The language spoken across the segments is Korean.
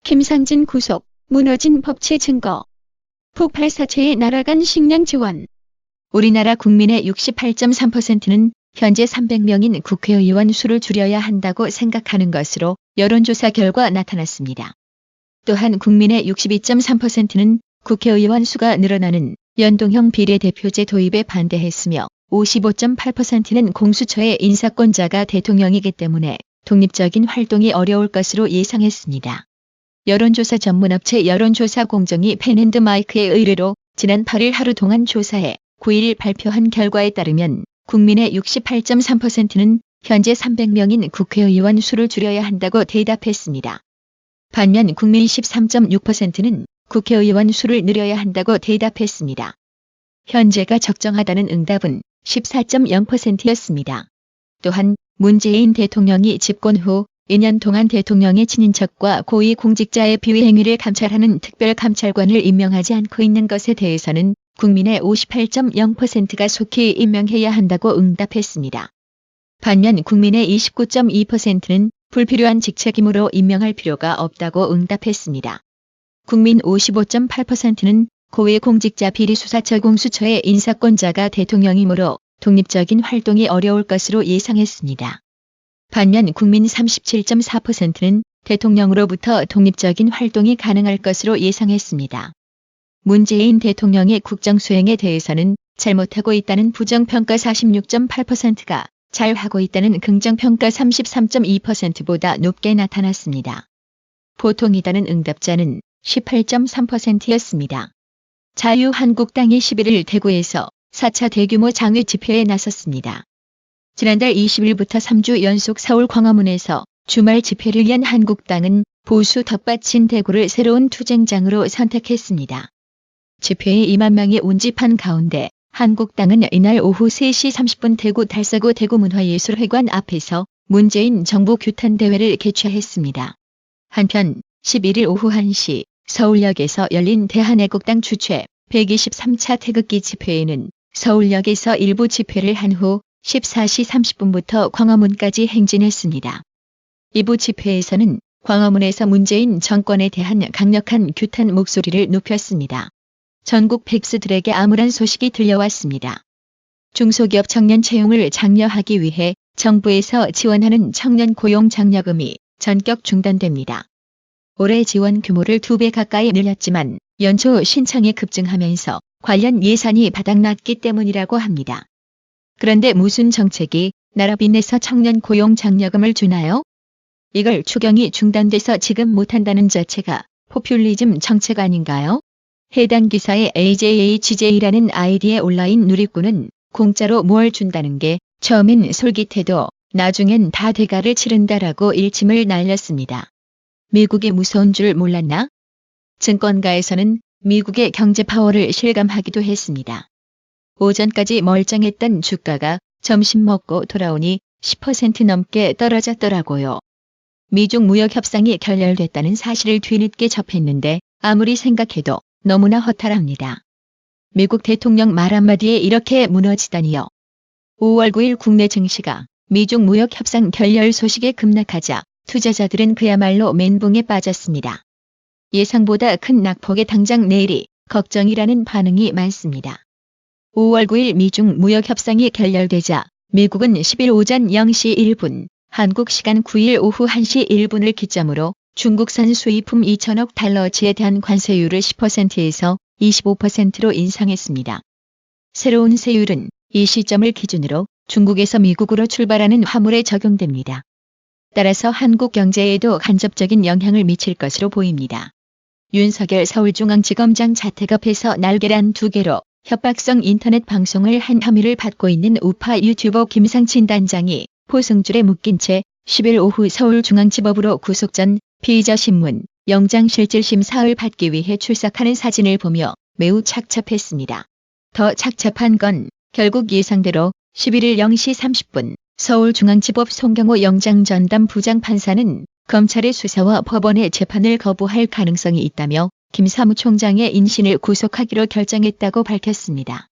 김상진 구속, 무너진 법치 증거. 폭발 사체에 날아간 식량 지원. 우리나라 국민의 68.3%는 현재 300명인 국회의원 수를 줄여야 한다고 생각하는 것으로 여론조사 결과 나타났습니다. 또한 국민의 62.3%는 국회의원 수가 늘어나는 연동형 비례대표제 도입에 반대했으며 55.8%는 공수처의 인사권자가 대통령이기 때문에 독립적인 활동이 어려울 것으로 예상했습니다. 여론조사 전문업체 여론조사공정위 펜앤드마이크의 의뢰로 지난 8일 하루 동안 조사해 9일 발표한 결과에 따르면 국민의 68.3%는 현재 300명인 국회의원 수를 줄여야 한다고 대답했습니다. 반면 국민 13.6%는 국회의원 수를 늘려야 한다고 대답했습니다. 현재가 적정하다는 응답은 14.0%였습니다. 또한 문재인 대통령이 집권 후 2년 동안 대통령의 친인척과 고위공직자의 비위행위를 감찰하는 특별감찰관을 임명하지 않고 있는 것에 대해서는 국민의 58.0%가 속히 임명해야 한다고 응답했습니다. 반면 국민의 29.2%는 불필요한 직책이므로 임명할 필요가 없다고 응답했습니다. 국민 55.8%는 고위공직자 비리수사처 공수처의 인사권자가 대통령이므로 독립적인 활동이 어려울 것으로 예상했습니다. 반면 국민 37.4%는 대통령으로부터 독립적인 활동이 가능할 것으로 예상했습니다. 문재인 대통령의 국정수행에 대해서는 잘못하고 있다는 부정평가 46.8%가 잘하고 있다는 긍정평가 33.2%보다 높게 나타났습니다. 보통이다는 응답자는 18.3%였습니다. 자유한국당이 11일 대구에서 4차 대규모 장외 집회에 나섰습니다. 지난달 20일부터 3주 연속 서울 광화문에서 주말 집회를 연 한국당은 보수 텃밭인 대구를 새로운 투쟁장으로 선택했습니다. 집회에 2만 명이 운집한 가운데 한국당은 이날 오후 3시 30분 대구 달서구 대구문화예술회관 앞에서 문재인 정부 규탄 대회를 개최했습니다. 한편 11일 오후 1시 서울역에서 열린 대한애국당 주최 123차 태극기 집회에는 서울역에서 일부 집회를 한 후 14시 30분부터 광화문까지 행진했습니다. 2부 집회에서는 광화문에서 문재인 정권에 대한 강력한 규탄 목소리를 높였습니다. 전국 백수들에게 암울한 소식이 들려왔습니다. 중소기업 청년 채용을 장려하기 위해 정부에서 지원하는 청년 고용 장려금이 전격 중단됩니다. 올해 지원 규모를 2배 가까이 늘렸지만 연초 신청이 급증하면서 관련 예산이 바닥났기 때문이라고 합니다. 그런데 무슨 정책이 나라 빚내서 청년 고용 장려금을 주나요? 이걸 추경이 중단돼서 지금 못한다는 자체가 포퓰리즘 정책 아닌가요? 해당 기사의 AJHJ라는 아이디의 온라인 누리꾼은 공짜로 뭘 준다는 게 처음엔 솔깃해도 나중엔 다 대가를 치른다라고 일침을 날렸습니다. 미국이 무서운 줄 몰랐나? 증권가에서는 미국의 경제 파워를 실감하기도 했습니다. 오전까지 멀쩡했던 주가가 점심 먹고 돌아오니 10% 넘게 떨어졌더라고요. 미중 무역 협상이 결렬됐다는 사실을 뒤늦게 접했는데 아무리 생각해도 너무나 허탈합니다. 미국 대통령 말 한마디에 이렇게 무너지다니요. 5월 9일 국내 증시가 미중 무역 협상 결렬 소식에 급락하자 투자자들은 그야말로 멘붕에 빠졌습니다. 예상보다 큰 낙폭의 당장 내일이 걱정이라는 반응이 많습니다. 5월 9일 미중 무역 협상이 결렬되자 미국은 10일 오전 0시 1분, 한국 시간 9일 오후 1시 1분을 기점으로 중국산 수입품 2천억 달러치에 대한 관세율을 10%에서 25%로 인상했습니다. 새로운 세율은 이 시점을 기준으로 중국에서 미국으로 출발하는 화물에 적용됩니다. 따라서 한국 경제에도 간접적인 영향을 미칠 것으로 보입니다. 윤석열 서울중앙지검장 자택 앞에서 날계란 2개로 협박성 인터넷 방송을 한 혐의를 받고 있는 우파 유튜버 김상진 단장이 포승줄에 묶인 채 10일 오후 서울중앙지법으로 구속 전 피의자 신문, 영장실질심사를 받기 위해 출석하는 사진을 보며 매우 착잡했습니다. 더 착잡한 건 결국 예상대로 11일 0시 30분 서울중앙지법 송경호 영장전담 부장판사는 검찰의 수사와 법원의 재판을 거부할 가능성이 있다며 김 사무총장의 인신을 구속하기로 결정했다고 밝혔습니다.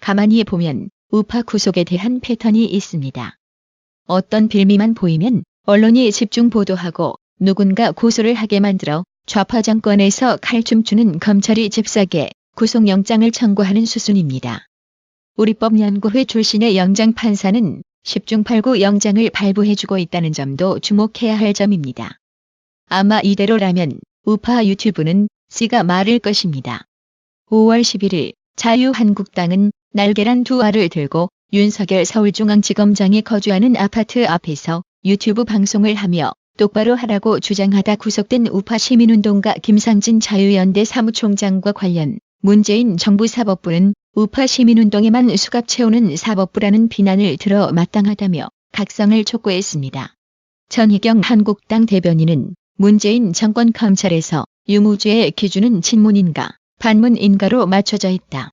가만히 보면 우파 구속에 대한 패턴이 있습니다. 어떤 빌미만 보이면 언론이 집중 보도하고 누군가 고소를 하게 만들어 좌파 정권에서 칼춤추는 검찰이 잽싸게 구속영장을 청구하는 수순입니다. 우리법연구회 출신의 영장판사는 10중 8구 영장을 발부해주고 있다는 점도 주목해야 할 점입니다. 아마 이대로라면 우파 유튜브는 씨가 마를 것입니다. 5월 11일 자유한국당은 날계란 두 알을 들고 윤석열 서울중앙지검장이 거주하는 아파트 앞에서 유튜브 방송을 하며 똑바로 하라고 주장하다 구속된 우파 시민운동가 김상진 자유연대 사무총장과 관련 문재인 정부 사법부는 우파 시민운동에만 수갑 채우는 사법부라는 비난을 들어 마땅하다며 각성을 촉구했습니다. 전희경 한국당 대변인은 문재인 정권 검찰에서 유무죄의 기준은 친문인가 반문인가로 맞춰져 있다.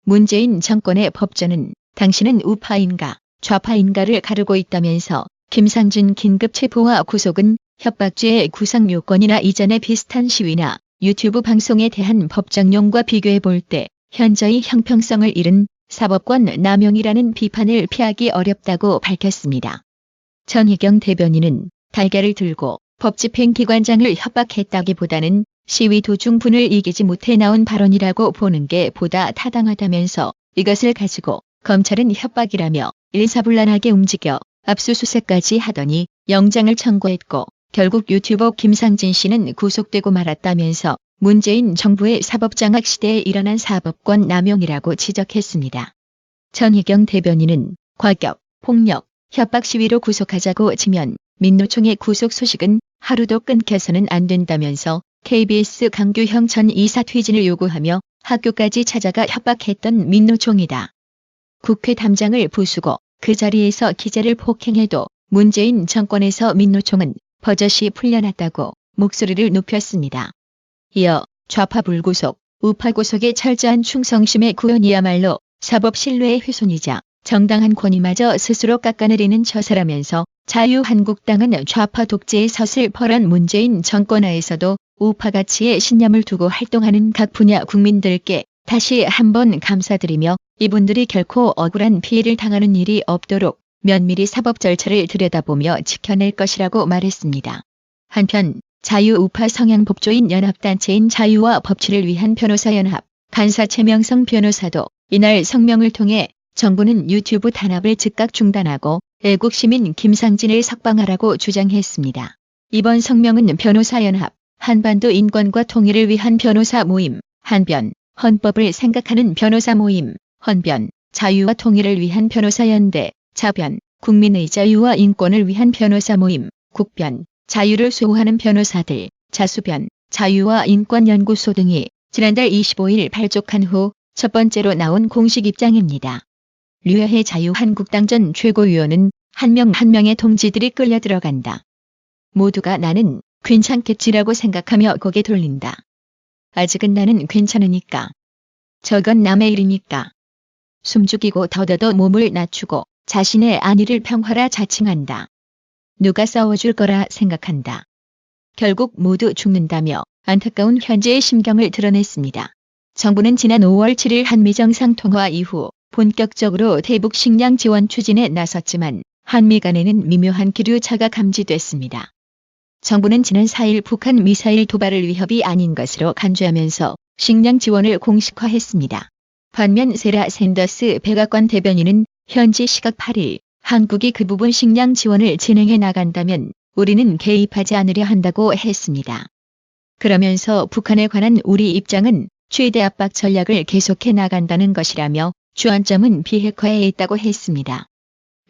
문재인 정권의 법전은 당신은 우파인가 좌파인가를 가르고 있다면서 김상진 긴급 체포와 구속은 협박죄의 구성 요건이나 이전의 비슷한 시위나 유튜브 방송에 대한 법정용과 비교해 볼 때 현저히 형평성을 잃은 사법권 남용이라는 비판을 피하기 어렵다고 밝혔습니다. 전희경 대변인은 달걀을 들고 법집행기관장을 협박했다기보다는 시위 도중 분을 이기지 못해 나온 발언이라고 보는 게 보다 타당하다면서 이것을 가지고 검찰은 협박이라며 일사불란하게 움직여 압수수색까지 하더니 영장을 청구했고 결국 유튜버 김상진 씨는 구속되고 말았다면서 문재인 정부의 사법장악 시대에 일어난 사법권 남용이라고 지적했습니다. 전희경 대변인은 과격, 폭력, 협박 시위로 구속하자고 치면 민노총의 구속 소식은 하루도 끊겨서는 안 된다면서 KBS 강규형 전 이사 퇴진을 요구하며 학교까지 찾아가 협박했던 민노총이다. 국회 담장을 부수고 그 자리에서 기자를 폭행해도 문재인 정권에서 민노총은 버젓이 풀려났다고 목소리를 높였습니다. 이어 좌파 불구속, 우파 구속의 철저한 충성심의 구현이야말로 사법 신뢰의 훼손이자 정당한 권위마저 스스로 깎아내리는 처사라면서 자유한국당은 좌파 독재의 덫을 벌한 문재인 정권하에서도 우파 가치에 신념을 두고 활동하는 각 분야 국민들께 다시 한번 감사드리며 이분들이 결코 억울한 피해를 당하는 일이 없도록 면밀히 사법 절차를 들여다보며 지켜낼 것이라고 말했습니다. 한편 자유우파 성향 법조인 연합단체인 자유와 법치를 위한 변호사연합 간사 최명성 변호사도 이날 성명을 통해 정부는 유튜브 단합을 즉각 중단하고 애국시민 김상진을 석방하라고 주장했습니다. 이번 성명은 변호사연합, 한반도 인권과 통일을 위한 변호사 모임, 한변, 헌법을 생각하는 변호사 모임, 헌변, 자유와 통일을 위한 변호사연대, 자변, 국민의 자유와 인권을 위한 변호사 모임, 국변, 자유를 수호하는 변호사들, 자수변, 자유와 인권연구소 등이 지난달 25일 발족한 후 첫 번째로 나온 공식 입장입니다. 류여해 자유한국당 전 최고위원은 한 명 한 명의 동지들이 끌려 들어간다. 모두가 나는 괜찮겠지라고 생각하며 고개 돌린다. 아직은 나는 괜찮으니까. 저건 남의 일이니까. 숨죽이고 더더더 몸을 낮추고 자신의 안위를 평화라 자칭한다. 누가 싸워줄 거라 생각한다. 결국 모두 죽는다며 안타까운 현재의 심경을 드러냈습니다. 정부는 지난 5월 7일 한미정상통화 이후 본격적으로 대북 식량 지원 추진에 나섰지만 한미 간에는 미묘한 기류차가 감지됐습니다. 정부는 지난 4일 북한 미사일 도발을 위협이 아닌 것으로 간주하면서 식량 지원을 공식화했습니다. 반면 세라 샌더스 백악관 대변인은 현지 시각 8일 한국이 그 부분 식량 지원을 진행해 나간다면 우리는 개입하지 않으려 한다고 했습니다. 그러면서 북한에 관한 우리 입장은 최대 압박 전략을 계속해 나간다는 것이라며 주안점은 비핵화에 있다고 했습니다.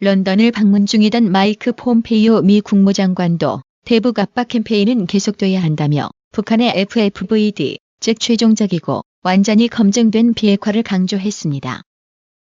런던을 방문 중이던 마이크 폼페이오 미 국무장관도 대북 압박 캠페인은 계속돼야 한다며 북한의 FFVD, 즉 최종적이고 완전히 검증된 비핵화를 강조했습니다.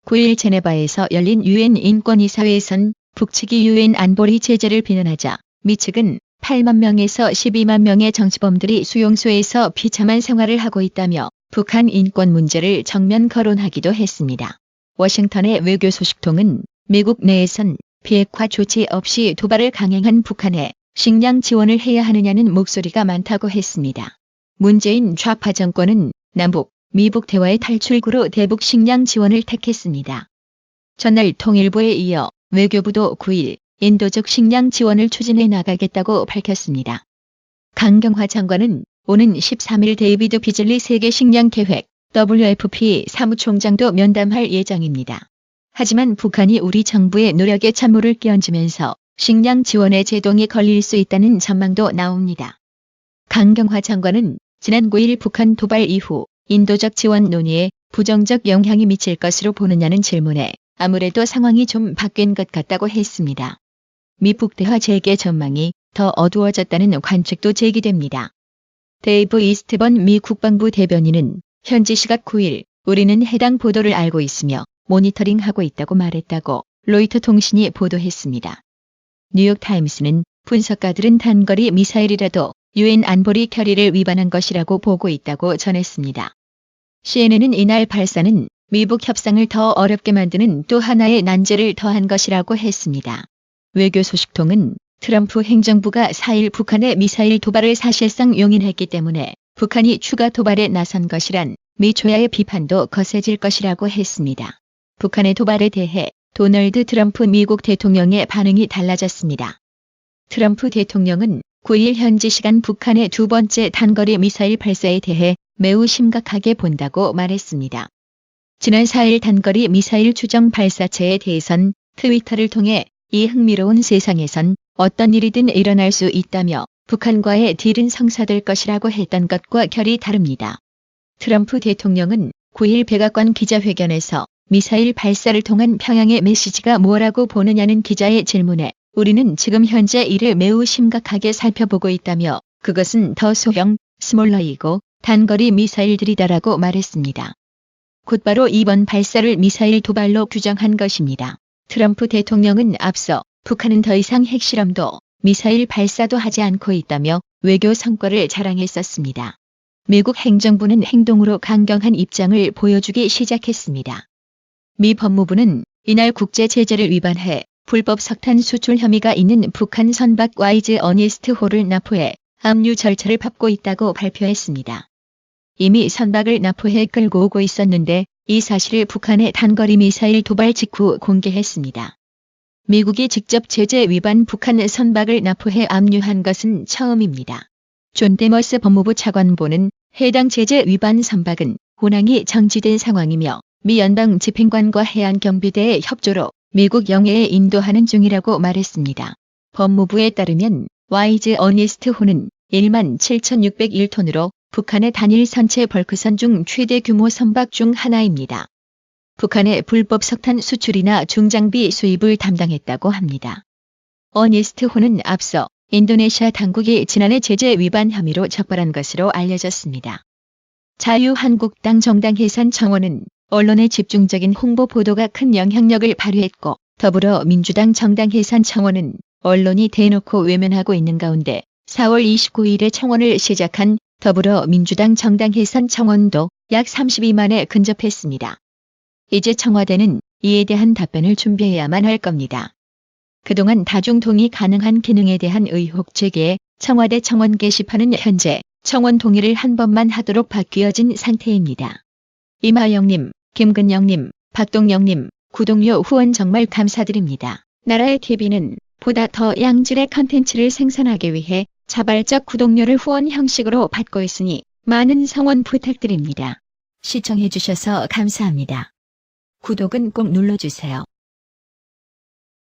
9일 제네바에서 열린 유엔 인권이사회에선 북측이 유엔 안보리 제재를 비난하자 미 측은 8만 명에서 12만 명의 정치범들이 수용소에서 비참한 생활을 하고 있다며 북한 인권 문제를 정면 거론하기도 했습니다. 워싱턴의 외교소식통은 미국 내에선 비핵화 조치 없이 도발을 강행한 북한에 식량 지원을 해야 하느냐는 목소리가 많다고 했습니다. 문재인 좌파 정권은 남북, 미북 대화의 탈출구로 대북 식량 지원을 택했습니다. 전날 통일부에 이어 외교부도 9일 인도적 식량 지원을 추진해 나가겠다고 밝혔습니다. 강경화 장관은 오는 13일 데이비드 비즐리 세계 식량 계획 WFP 사무총장도 면담할 예정입니다. 하지만 북한이 우리 정부의 노력에 찬물을 끼얹으면서 식량 지원에 제동이 걸릴 수 있다는 전망도 나옵니다. 강경화 장관은 지난 9일 북한 도발 이후 인도적 지원 논의에 부정적 영향이 미칠 것으로 보느냐는 질문에 아무래도 상황이 좀 바뀐 것 같다고 했습니다. 미북 대화 재개 전망이 더 어두워졌다는 관측도 제기됩니다. 데이브 이스트번 미 국방부 대변인은 현지 시각 9일 우리는 해당 보도를 알고 있으며 모니터링하고 있다고 말했다고 로이터 통신이 보도했습니다. 뉴욕타임스는 분석가들은 단거리 미사일이라도 유엔 안보리 결의를 위반한 것이라고 보고 있다고 전했습니다. CNN은 이날 발사는 미북 협상을 더 어렵게 만드는 또 하나의 난제를 더한 것이라고 했습니다. 외교 소식통은 트럼프 행정부가 4일 북한의 미사일 도발을 사실상 용인했기 때문에 북한이 추가 도발에 나선 것이란 미 초야의 비판도 거세질 것이라고 했습니다. 북한의 도발에 대해 도널드 트럼프 미국 대통령의 반응이 달라졌습니다. 트럼프 대통령은 9일 현지 시간 북한의 두 번째 단거리 미사일 발사에 대해 매우 심각하게 본다고 말했습니다. 지난 4일 단거리 미사일 추정 발사체에 대해선 트위터를 통해 이 흥미로운 세상에선 어떤 일이든 일어날 수 있다며 북한과의 딜은 성사될 것이라고 했던 것과 결이 다릅니다. 트럼프 대통령은 9일 백악관 기자회견에서 미사일 발사를 통한 평양의 메시지가 뭐라고 보느냐는 기자의 질문에 우리는 지금 현재 이를 매우 심각하게 살펴보고 있다며 그것은 더 소형, 스몰러이고 단거리 미사일들이다라고 말했습니다. 곧바로 이번 발사를 미사일 도발로 규정한 것입니다. 트럼프 대통령은 앞서 북한은 더 이상 핵실험도 미사일 발사도 하지 않고 있다며 외교 성과를 자랑했었습니다. 미국 행정부는 행동으로 강경한 입장을 보여주기 시작했습니다. 미 법무부는 이날 국제 제재를 위반해 불법 석탄 수출 혐의가 있는 북한 선박 와이즈 어니스트 호를 납포해 압류 절차를 밟고 있다고 발표했습니다. 이미 선박을 납포해 끌고 오고 있었는데 이 사실을 북한의 단거리 미사일 도발 직후 공개했습니다. 미국이 직접 제재 위반 북한 선박을 납포해 압류한 것은 처음입니다. 존 데머스 법무부 차관보는 해당 제재 위반 선박은 운항이 정지된 상황이며 미 연방 집행관과 해안경비대의 협조로 미국 영해에 인도하는 중이라고 말했습니다. 법무부에 따르면 와이즈 어니스트 호는 17,601톤으로 북한의 단일 선체 벌크선 중 최대 규모 선박 중 하나입니다. 북한의 불법 석탄 수출이나 중장비 수입을 담당했다고 합니다. 어니스트 호는 앞서 인도네시아 당국이 지난해 제재 위반 혐의로 적발한 것으로 알려졌습니다. 자유한국당 정당해산청원은 언론의 집중적인 홍보 보도가 큰 영향력을 발휘했고 더불어민주당 정당해산청원은 언론이 대놓고 외면하고 있는 가운데 4월 29일에 청원을 시작한 더불어민주당 정당해산청원도 약 32만에 근접했습니다. 이제 청와대는 이에 대한 답변을 준비해야만 할 겁니다. 그동안 다중동의 가능한 기능에 대한 의혹 제기에 청와대 청원 게시판은 현재 청원 동의를 한 번만 하도록 바뀌어진 상태입니다. 이마영님, 김근영님, 박동영님, 구독료 후원 정말 감사드립니다. 나라의 TV는 보다 더 양질의 컨텐츠를 생산하기 위해 자발적 구독료를 후원 형식으로 받고 있으니 많은 성원 부탁드립니다. 시청해주셔서 감사합니다. 구독은 꼭 눌러주세요.